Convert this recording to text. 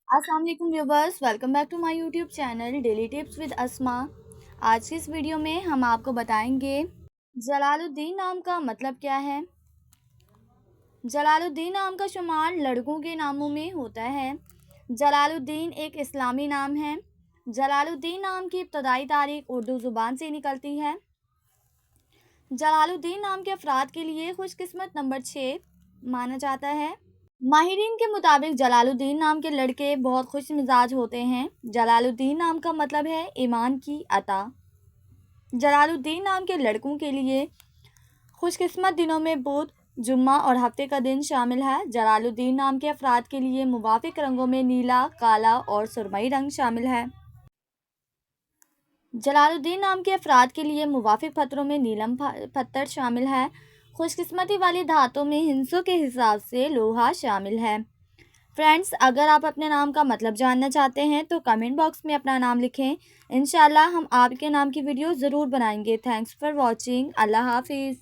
अस्सलाम वालेकुम viewers, welcome back to my YouTube channel daily tips with Asma. आज की इस वीडियो में हम आपको बताएंगे जलालुद्दीन नाम का मतलब क्या है। जलालुद्दीन नाम का शुमार लड़कों के नामों में होता है। जलालुद्दीन एक इस्लामी नाम है। जलालुद्दीन नाम की इब्तदाई तारीख उर्दू ज़ुबान से निकलती है। जलालुद्दीन नाम के अफराद के लिए खुशकिस्मत नंबर 6 माना जाता है। माहिरीन के मुताबिक जलालुद्दीन नाम के लड़के बहुत खुश मिजाज होते हैं। जलालुद्दीन नाम का मतलब है ईमान की अता। जलालुद्दीन नाम के लड़कों के लिए खुशकिस्मत दिनों में बुध, जुम्मा और हफ्ते का दिन शामिल है। जलालुद्दीन नाम के अफराद के लिए मुवाफिक रंगों में नीला, काला और सुरमई रंग शामिल है। जलालुद्दीन नाम के अफराद के लिए मुवाफिक पत्थरों में नीलम पत्थर शामिल है। खुशकिस्मती वाली धातों में हिंसों के हिसाब से लोहा शामिल है। फ्रेंड्स, अगर आप अपने नाम का मतलब जानना चाहते हैं तो कमेंट बॉक्स में अपना नाम लिखें। इंशाल्लाह हम आपके नाम की वीडियो ज़रूर बनाएंगे। Thanks for watching. अल्लाह हाफिज़।